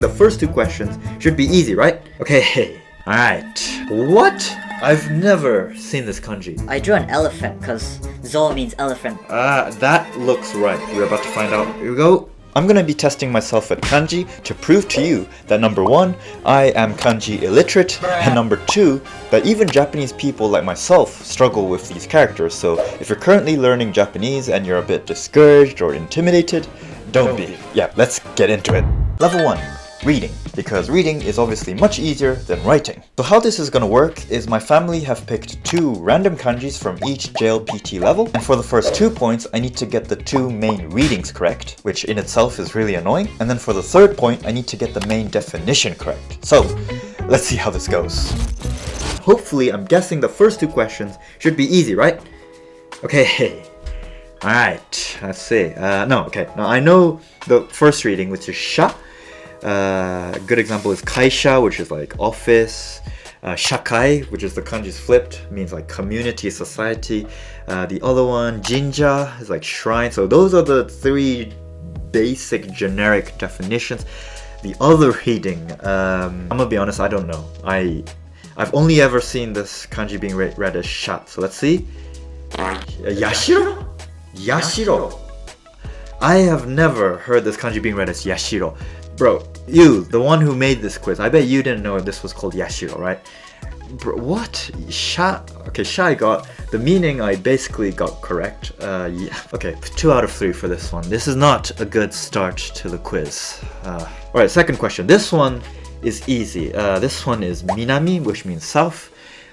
The first two questions should be easy, right? Okay, alright. What? I've never seen this kanji. I drew an elephant because Zo means elephant. That looks right. We're about to find out. Here we go. I'm gonna be testing myself at kanji to prove to you that number one, I am kanji illiterate, and number two, that even Japanese people like myself struggle with these characters. So if you're currently learning Japanese and you're a bit discouraged or intimidated, don't be. Yeah, let's get into it. Level 1. Reading, because reading is obviously much easier than writing. So how this is gonna work is my family have picked 2 random kanjis from each JLPT level, and for the first 2 points I need to get the 2 main readings correct, which in itself is really annoying, and then for the third point I need to get the main definition correct. So let's see how this goes. Hopefully, I'm guessing the first 2 questions should be easy, right? Okay. Alright, let's see. Now I know the first reading, which is sha. A good example is kaisha, which is like office. Shakai, which is the kanji's flipped, means like community, society. The other one, jinja, is like shrine. So those are the 3 basic generic definitions. The other reading, I'm gonna be honest, I don't know. I've only ever seen this kanji being read as sha. So let's see. Yashiro? Yashiro. I have never heard this kanji being read as yashiro. Bro, you, the one who made this quiz, I bet you didn't know if this was called yashiro, right? Bro, what? Sha? Okay, sha I got. The meaning I basically got correct. Yeah. Okay, 2 out of 3 for this one. This is not a good start to the quiz. Alright, second question. This one is easy. This one is minami, which means south.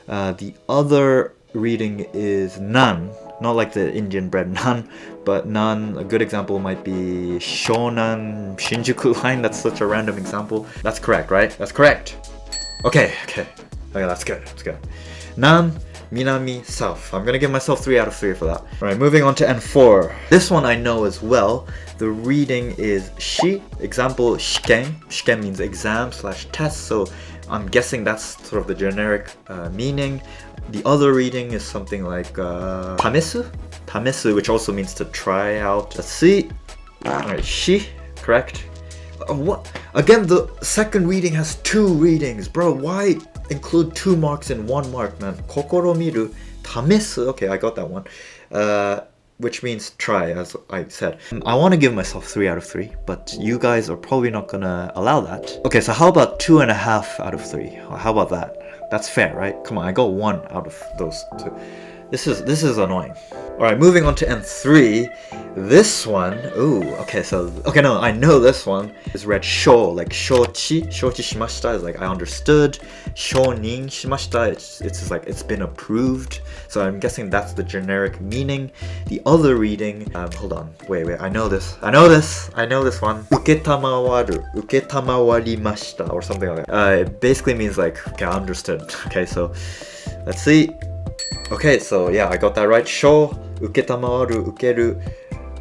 The other reading is nan. Not like the Indian bread naan, but nan. A good example might be Shonan Shinjuku line. That's such a random example. That's correct, right? That's correct. Okay, that's good. That's good. Nan, minami, south. I'm gonna give myself 3 out of 3 for that. Alright, moving on to N4. This one I know as well. The reading is shi. Example, shiken. Shiken means exam / test, so I'm guessing that's sort of the generic meaning. The other reading is something like tamesu? Tamesu, which also means to try out. Let's see. Alright, shi, correct. What? Again, the second reading has 2 readings. Bro, why include 2 marks in 1 mark, man? Kokoro miru, tamesu. Okay, I got that one. Which means try, as I said. I want to give myself 3 out of 3, but you guys are probably not gonna allow that. Okay, so how about 2.5 out of 3? How about that? That's fair, right? Come on, I got 1 out of those 2. This is annoying. Alright, moving on to N3. This one, no, I know this one is read sho, like shochi shimashita is like I understood. Shonin shimashita, it's like it's been approved. So I'm guessing that's the generic meaning. The other reading, hold on, wait, I know this one. Uketamawarimashita or something like that. It basically means like, okay, I understood. Okay, so let's see. Okay, so yeah, I got that right. Sho, uketamawaru, ukeru,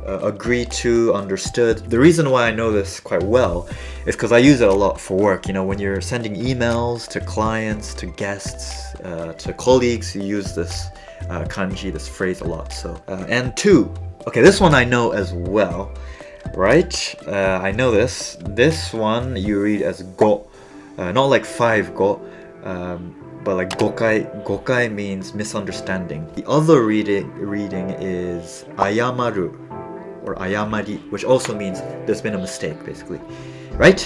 agree to, understood. The reason why I know this quite well is because I use it a lot for work. You know, when you're sending emails to clients, to guests, to colleagues, you use this kanji, this phrase a lot. So, and 2. Okay, this one I know as well, right? I know this. This one you read as go, not like 5 go. But like gokai. Gokai means misunderstanding. The other reading is ayamaru or ayamari, which also means there's been a mistake, basically. Right?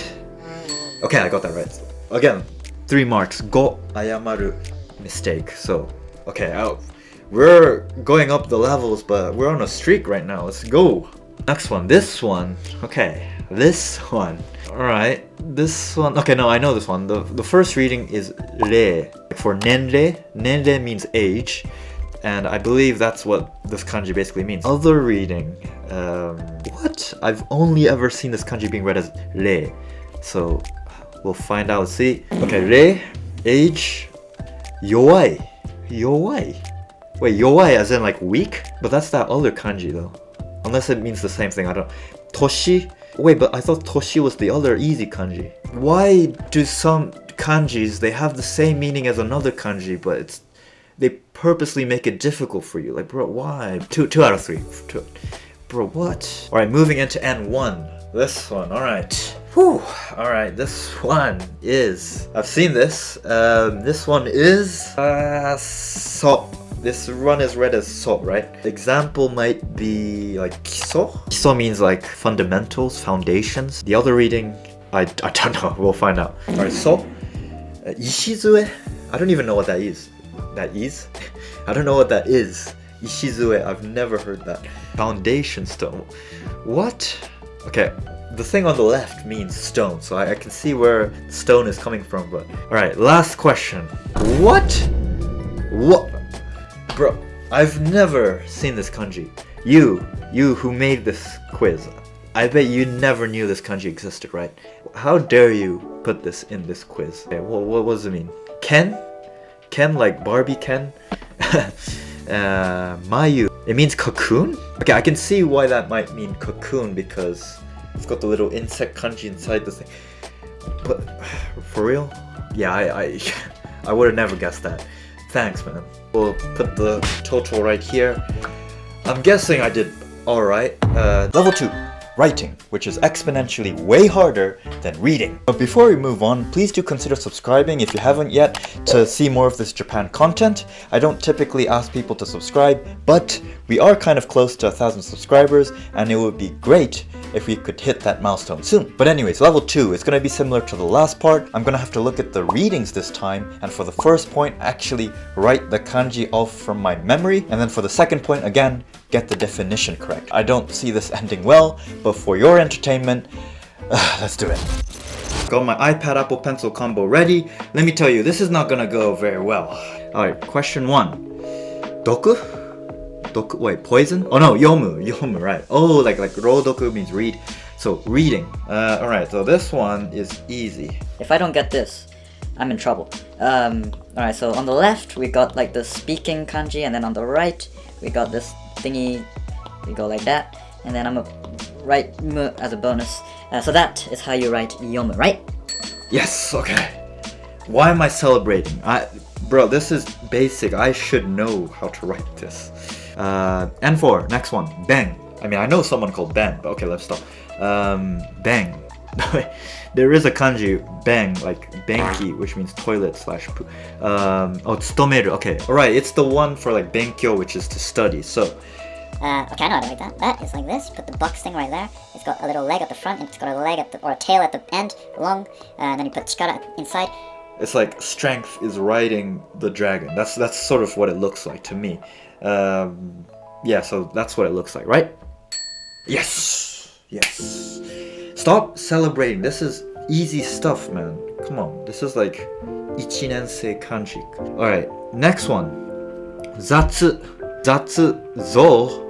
Okay, I got that right. Again, 3 marks. Go, ayamaru, mistake. So, okay, we're going up the levels, but we're on a streak right now. Let's go. Next one. This one. Okay, this one. Alright, this one. Okay, no, I know this one. The first reading is re for nenrei. Nenrei means age, and I believe that's what this kanji basically means. Other reading, what? I've only ever seen this kanji being read as re, so we'll find out. Let's see. Okay, re, age, yowai. Yowai. Wait, yowai as in like weak? But that's that other kanji though. Unless it means the same thing, I don't. Toshi. Wait, but I thought toshi was the other easy kanji. Why do some kanjis, they have the same meaning as another kanji, but they purposely make it difficult for you? Like, bro, why? 2 out of 3. Bro, what? Alright, moving into N1. This one, alright. Whew. Alright, this one is... I've seen this. This one is... So. This one is read as so, right? Example might be like kiso. Kiso means like fundamentals, foundations. The other reading, I don't know. We'll find out. Alright, so. Ishizue. I don't even know what that is. That is? I don't know what that is. Ishizue. I've never heard that. Foundation stone. What? Okay. The thing on the left means stone, so I can see where stone is coming from, but... Alright, last question. What? What? Bro, I've never seen this kanji. You who made this quiz, I bet you never knew this kanji existed, right? How dare you put this in this quiz? Okay, what does it mean? Ken? Ken like Barbie Ken? Mayu. It means cocoon? Okay, I can see why that might mean cocoon because it's got the little insect kanji inside the thing. But for real? Yeah, I would have never guessed that. Thanks, man. We'll put the total right here. I'm guessing I did alright. Level 2. Writing, which is exponentially way harder than reading. But before we move on, please do consider subscribing if you haven't yet to see more of this Japan content. I don't typically ask people to subscribe, but we are kind of close to 1,000 subscribers, and it would be great if we could hit that milestone soon. But anyways, level 2 is going to be similar to the last part. I'm going to have to look at the readings this time, and for the first point, actually write the kanji off from my memory, and then for the second point, again, get the definition correct. I don't see this ending well, but for your entertainment, let's do it. Got my iPad Apple Pencil combo ready. Let me tell you, this is not gonna go very well. Alright, question 1. Doku? Doku, wait, poison? Oh no, yomu, right. Oh, like rodoku means read. So, reading. Alright, so this one is easy. If I don't get this, I'm in trouble. Alright, so on the left, we got like the speaking kanji, and then on the right, we got this thingy. We go like that, and then I'm a write m as a bonus. So that is how you write yomu, right? Yes, okay. Why am I celebrating? Bro, this is basic. I should know how to write this. N4, next one. Bang. I mean, I know someone called Ben, but okay, let's stop. Bang. There is a kanji, bang, like benki, which means toilet slash poo. Oh, tsutomeru. Okay, alright, it's the one for like benkyo, which is to study, so. Okay, I know how to write that. That is like this. Put the box thing right there. It's got a little leg at the front, and it's got a leg at the, or a tail at the end, long, and then you put chikara inside. It's like strength is riding the dragon. That's sort of what it looks like to me. Yeah, so that's what it looks like, right? Yes! Yes. Stop celebrating. This is easy stuff, man. Come on. This is like ichinensei kanji. Alright, next one. Zatsu. Zatsu zo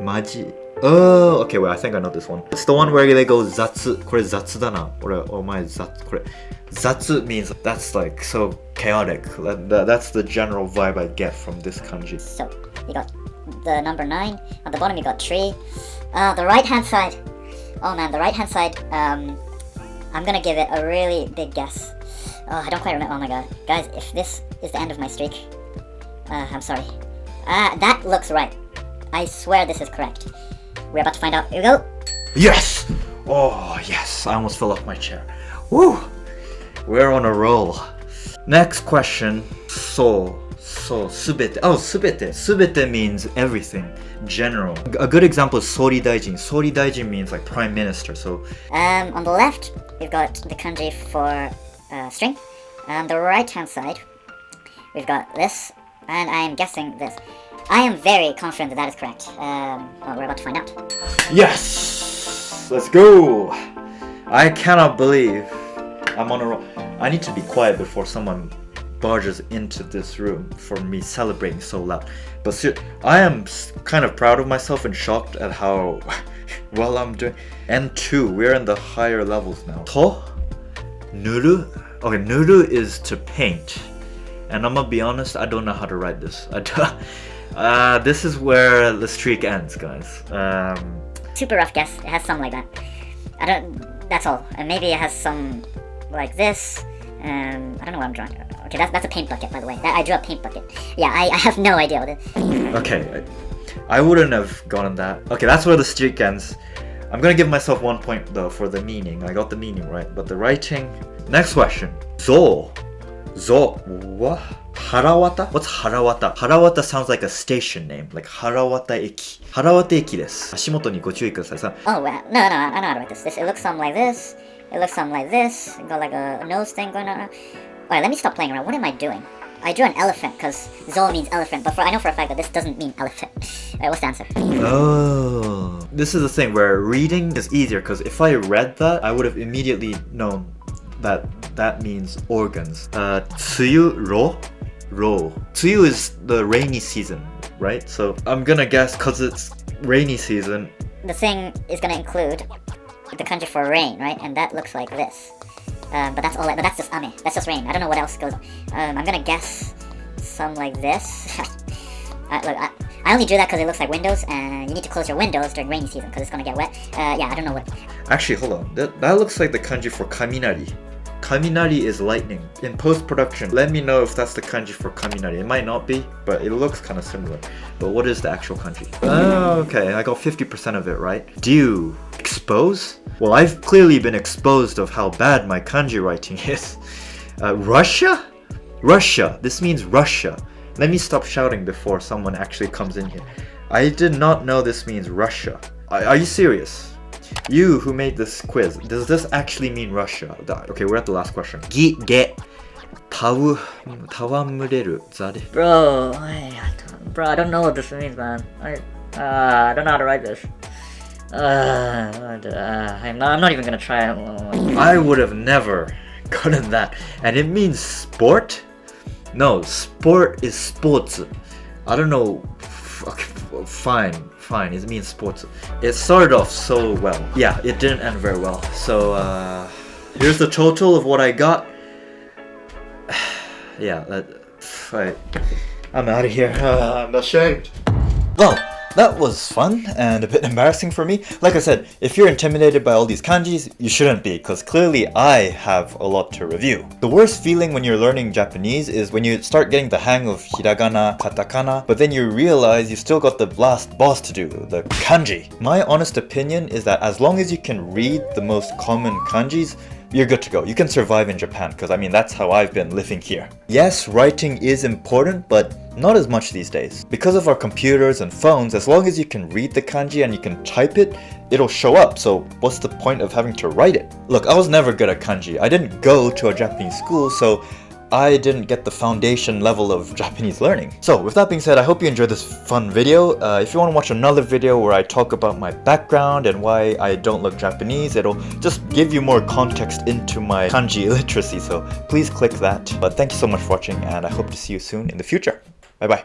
maji. Oh, okay, wait, I think I know this one. It's the one where they go zatsu. これ雑だな. Or omae zatsu. これ zatsu means that's like so chaotic. That's the general vibe I get from this kanji. So, you got the number 9. On the bottom you got tree. The right hand side. Oh man, the right hand side, I'm gonna give it a really big guess. Oh, I don't quite remember. Oh my god. Guys, if this is the end of my streak, I'm sorry. That looks right. I swear this is correct. We're about to find out. Here we go. Yes! Oh, yes. I almost fell off my chair. Woo! We're on a roll. Next question. Subete. Oh, subete. Subete means everything. General. A good example is Sori Daijin. Sori Daijin means like prime minister, so... On the left, we've got the kanji for string. On the right hand side, we've got this. And I am guessing this. I am very confident that that is correct. Well, we're about to find out. Yes! Let's go! I cannot believe I'm on a roll. I need to be quiet before someone barges into this room for me celebrating so loud. But I am kind of proud of myself and shocked at how well I'm doing. N2, we're in the higher levels now. To? Nuru? Okay, nuru is to paint. And I'm gonna be honest, I don't know how to write this. This is where the streak ends, guys. Super rough guess. It has some like that. That's all. And maybe it has some like this. I don't know what I'm drawing. Okay, that's a paint bucket, by the way. I drew a paint bucket. Yeah, I have no idea what it is. Okay, I wouldn't have gotten that. Okay, that's where the streak ends. I'm gonna give myself 1 point though for the meaning. I got the meaning right, but the writing. Next question. Zo. What? Harawata? What's Harawata? Harawata sounds like a station name, like Harawata Eki. Harawata Eki desu. Ashimoto ni gochūi kudasai. Oh, well, no, I know how to write this. It looks something like this. It looks something like this. It got like a nose thing going on. Alright, let me stop playing around. What am I doing? I drew an elephant because Zo means elephant, but I know for a fact that this doesn't mean elephant. Alright, what's the answer? Oh. This is the thing where reading is easier, because if I read that, I would have immediately known that that means organs. Tsuyu ro? Tsuyu is the rainy season, right? So I'm gonna guess because it's rainy season. The thing is gonna include the kanji for rain, right? And that looks like this. But that's all. But that's just ame. That's just rain. I don't know what else goes on. I'm gonna guess some like this. Look, I only drew that because it looks like windows, and you need to close your windows during rainy season because it's gonna get wet. Yeah, I don't know what. Actually, hold on. That looks like the kanji for kaminari. Kaminari is lightning. In post-production, let me know if that's the kanji for kaminari. It might not be, but it looks kind of similar. But what is the actual kanji? Oh, okay, I got 50% of it right. Dew. Expose? Well, I've clearly been exposed of how bad my kanji writing is. Russia? Russia. This means Russia. Let me stop shouting before someone actually comes in here. I did not know this means Russia. Are you serious? You who made this quiz, does this actually mean Russia? Okay, we're at the last question. Tawamureru zare. Bro, I don't know what this means, man. I don't know how to write this. I'm not even gonna try. I would have never gotten that. And it means sport? No, sport is sports. I don't know. Fine. It means sports. It started off so well. Yeah, it didn't end very well. So, here's the total of what I got. Yeah, I'm out of here. I'm ashamed. Well, that was fun and a bit embarrassing for me. Like I said, if you're intimidated by all these kanjis, you shouldn't be, because clearly I have a lot to review. The worst feeling when you're learning Japanese is when you start getting the hang of hiragana, katakana, but then you realize you still got the last boss to do, the kanji. My honest opinion is that as long as you can read the most common kanjis, you're good to go. You can survive in Japan, because I mean that's how I've been living here. Yes, writing is important, but not as much these days. Because of our computers and phones, as long as you can read the kanji and you can type it, it'll show up, so what's the point of having to write it? Look, I was never good at kanji. I didn't go to a Japanese school, so I didn't get the foundation level of Japanese learning. So with that being said, I hope you enjoyed this fun video. If you want to watch another video where I talk about my background and why I don't look Japanese, it'll just give you more context into my kanji illiteracy, so please click that. But thank you so much for watching, and I hope to see you soon in the future. Bye bye.